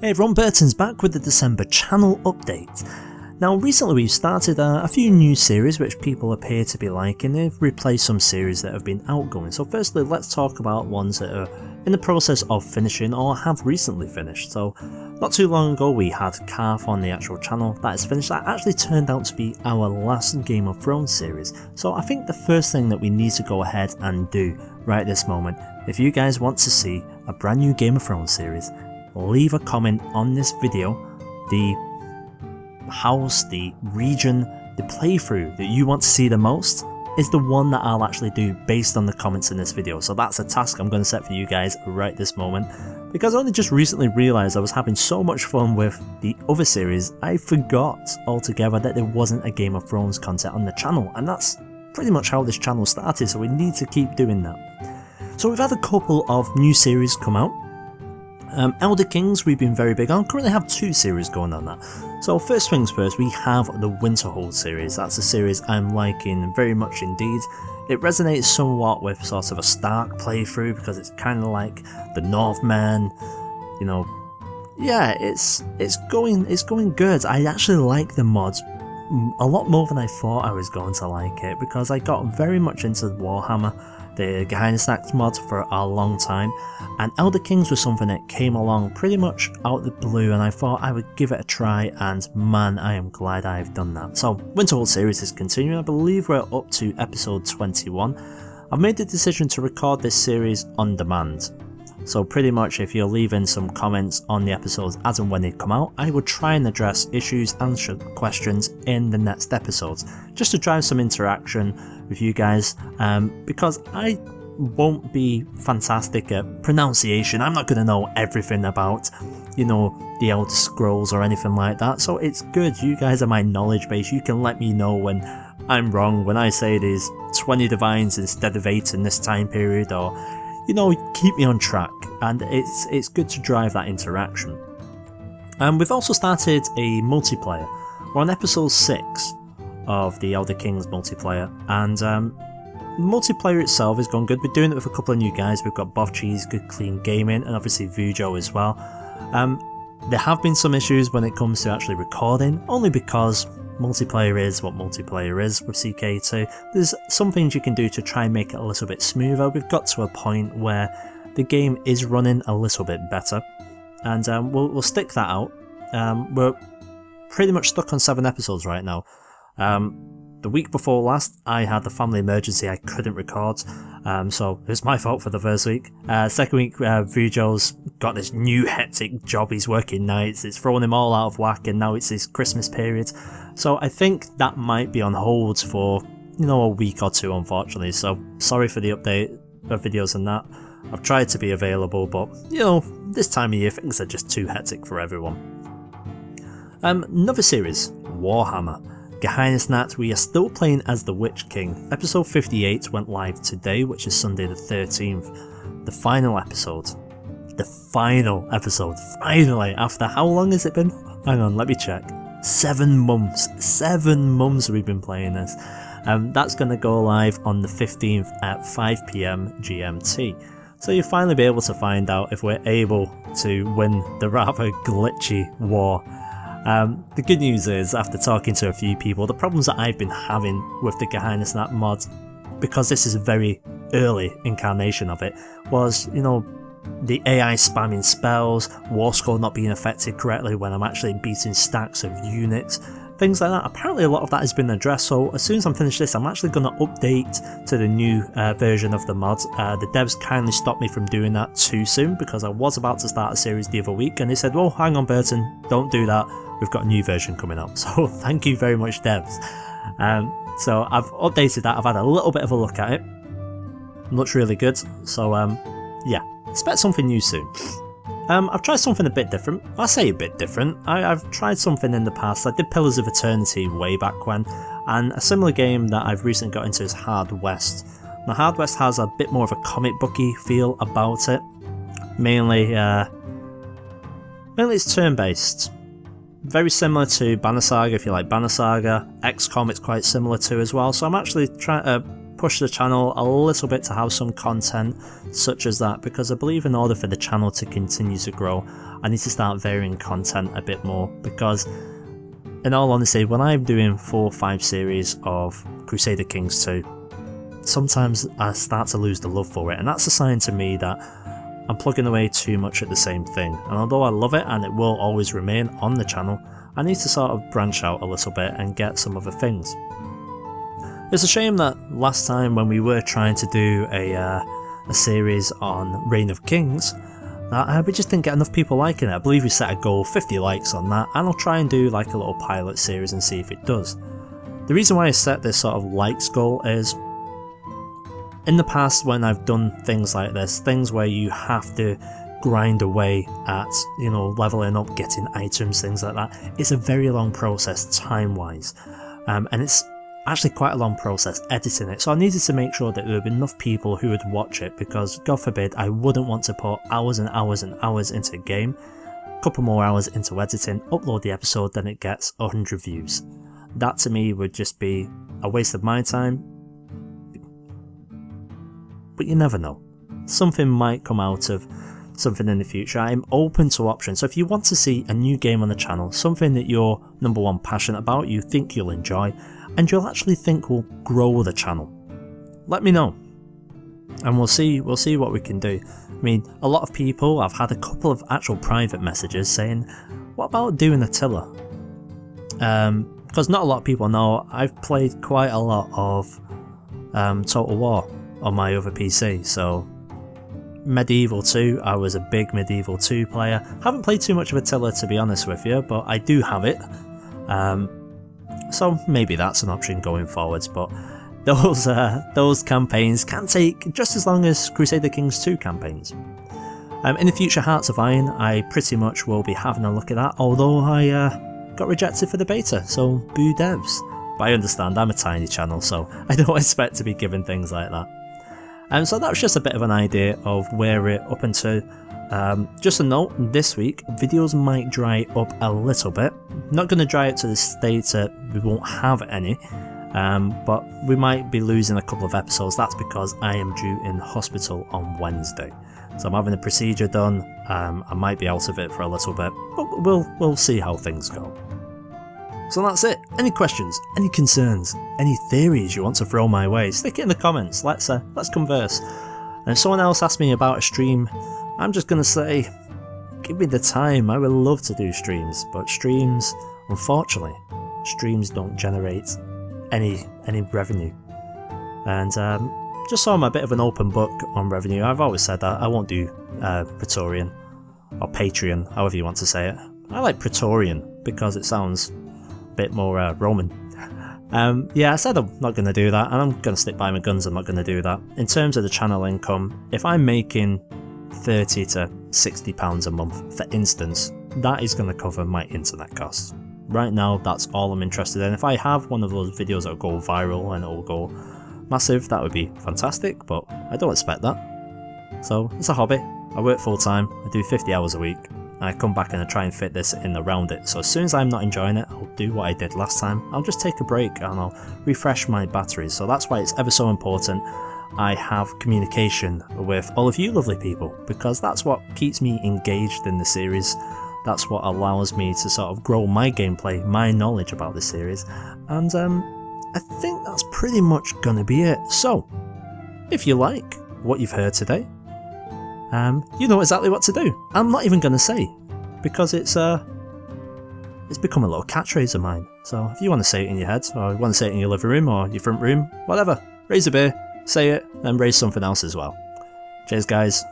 Hey everyone, Burton's back with the December channel update. Now recently we've started a few new series which people appear to be liking. They've replaced some series that have been outgoing. So firstly let's talk about ones that are in the process of finishing or have recently finished. So not too long ago we had Carth on the actual channel. That is finished. That actually turned out to be our last Game of Thrones series. So I think the first thing that we need to go ahead and do right this moment, if you guys want to see a brand new Game of Thrones series, leave a comment on this video, the house, the region, the playthrough that you want to see the most is the one that I'll actually do based on the comments in this video. So that's a task I'm going to set for you guys right this moment, because I only just recently realised I was having so much fun with the other series, I forgot altogether that there wasn't a Game of Thrones content on the channel, and that's pretty much how this channel started, so we need to keep doing that. So we've had a couple of new series come out. Elder Kings we've been very big on, currently have two series going on that. So first things first, we have the Winterhold series. That's a series I'm liking very much indeed. It resonates somewhat with sort of a Stark playthrough because it's kind of like the Northmen, you know. Yeah, it's going good. I actually like the mods a lot more than I thought I was going to like it, because I got very much into Warhammer, the Gahanna mod, for a long time, and Elder Kings was something that came along pretty much out the blue, and I thought I would give it a try, and man, I am glad I've done that. So Winterhold series is continuing. I believe we're up to episode 21. I've made the decision to record this series on demand. So pretty much if you're leaving some comments on the episodes as and when they come out, I will try and address issues, answer questions in the next episodes, just to drive some interaction with you guys, because I won't be fantastic at pronunciation. I'm not going to know everything about, you know, the Elder Scrolls or anything like that, so it's good. You guys are my knowledge base. You can let me know when I'm wrong, when I say there's 20 divines instead of 8 in this time period, or you know, keep me on track, and it's good to drive that interaction. We've also started a multiplayer. We're on episode 6 of the Elder Kings multiplayer, and multiplayer itself is going good. We're doing it with a couple of new guys. We've got Boff Cheese, Good Clean Gaming, and obviously Vujo as well. There have been some issues when it comes to actually recording, only because multiplayer is what multiplayer is with CK2. There's some things you can do to try and make it a little bit smoother. We've got to a point where the game is running a little bit better, and we'll stick that out. We're pretty much stuck on 7 episodes right now. The week before last I had the family emergency, I couldn't record, so it was my fault for the first week. Second week, Vujo's got this new hectic job, he's working nights, it's thrown him all out of whack, and now it's his Christmas period. So I think that might be on hold for, you know, a week or two, unfortunately. So sorry for the update of videos and that. I've tried to be available, but you know, this time of year things are just too hectic for everyone. Another series, Warhammer. Gahanna, we are still playing as the Witch King. Episode 58 went live today, which is Sunday the 13th. The final episode. The final episode. Finally, after how long has it been? Hang on, let me check. 7 months. 7 months we've been playing this. That's going to go live on the 15th at 5 PM GMT. So you'll finally be able to find out if we're able to win the rather glitchy war. The good news is, after talking to a few people, the problems that I've been having with the Gahanna mod, because this is a very early incarnation of it, was, you know, the AI spamming spells, war score not being affected correctly when I'm actually beating stacks of units, things like that. Apparently a lot of that has been addressed, so as soon as I'm finished this, I'm actually going to update to the new version of the mod. The devs kindly stopped me from doing that too soon, because I was about to start a series the other week, and they said, well, hang on Burton, don't do that, we've got a new version coming up. So thank you very much, devs. So I've updated that, I've had a little bit of a look at it. Looks really good, so yeah, expect something new soon. I've tried something a bit different. I say a bit different. I've tried something in the past. I did Pillars of Eternity way back when, and a similar game that I've recently got into is Hard West. Now Hard West has a bit more of a comic booky feel about it. Mainly it's turn-based. Very similar to Banner Saga, if you like Banner Saga. XCOM it's quite similar to as well, so I'm actually trying to push the channel a little bit to have some content such as that, because I believe in order for the channel to continue to grow, I need to start varying content a bit more, because in all honesty, when I'm doing 4 or 5 series of Crusader Kings 2, sometimes I start to lose the love for it, and that's a sign to me that I'm plugging away too much at the same thing. And although I love it and it will always remain on the channel, I need to sort of branch out a little bit and get some other things. It's a shame that last time when we were trying to do a series on Reign of Kings, that we just didn't get enough people liking it. I believe we set a goal, 50 likes on that, and I'll try and do like a little pilot series and see if it does. The reason why I set this sort of likes goal is, in the past when I've done things like this, things where you have to grind away at, you know, leveling up, getting items, things like that, it's a very long process time-wise, and it's actually quite a long process editing it, so I needed to make sure that there would be enough people who would watch it, because God forbid I wouldn't want to put hours and hours and hours into a game, a couple more hours into editing, upload the episode, then it gets 100 views. That to me would just be a waste of my time, but you never know. Something might come out of something in the future. I'm open to options, so if you want to see a new game on the channel, something that you're number one passionate about, you think you'll enjoy, and you'll actually think will grow the channel, let me know, and we'll see what we can do. I mean, a lot of people, I've had a couple of actual private messages saying, what about doing Attila? Because not a lot of people know, I've played quite a lot of Total War on my other PC, so Medieval 2, I was a big Medieval 2 player. Haven't played too much of Attila, to be honest with you, but I do have it. So maybe that's an option going forwards, but those campaigns can take just as long as Crusader Kings 2 campaigns. In the future Hearts of Iron, I pretty much will be having a look at that, although I got rejected for the beta, so boo devs. But I understand, I'm a tiny channel, so I don't expect to be given things like that. So that was just a bit of an idea of where we're up into. Just a note, this week videos might dry up a little bit. Not going to dry up to the state that we won't have any, but we might be losing a couple of episodes. That's because I am due in hospital on Wednesday, so I'm having a procedure done. I might be out of it for a little bit, but we'll see how things go. So that's it. Any questions, any concerns, any theories you want to throw my way, stick it in the comments. Let's converse. And if someone else asks me about a stream, I'm just going to say, give me the time. I would love to do streams, but streams, unfortunately, streams don't generate any revenue. And just so I'm a bit of an open book on revenue, I've always said that I won't do Praetorian or Patreon, however you want to say it. I like Praetorian because it sounds a bit more Roman. Yeah, I said I'm not going to do that, and I'm going to stick by my guns. I'm not going to do that. In terms of the channel income, if I'm making £30 to £60 a month, for instance, that is going to cover my internet costs. Right now, that's all I'm interested in. If I have one of those videos that will go viral and it will go massive, that would be fantastic, but I don't expect that. So it's a hobby. I work full time, I do 50 hours a week, and I come back and I try and fit this in around it. So as soon as I'm not enjoying it, I'll do what I did last time. I'll just take a break and I'll refresh my batteries. So that's why it's ever so important I have communication with all of you lovely people, because that's what keeps me engaged in the series. That's what allows me to sort of grow my gameplay, my knowledge about the series, and I think that's pretty much gonna be it. So, if you like what you've heard today, you know exactly what to do. I'm not even gonna say, because it's become a little catchphrase of mine. So if you want to say it in your head, or you want to say it in your living room or your front room, whatever, raise a beer, say it, and raise something else as well. Cheers guys.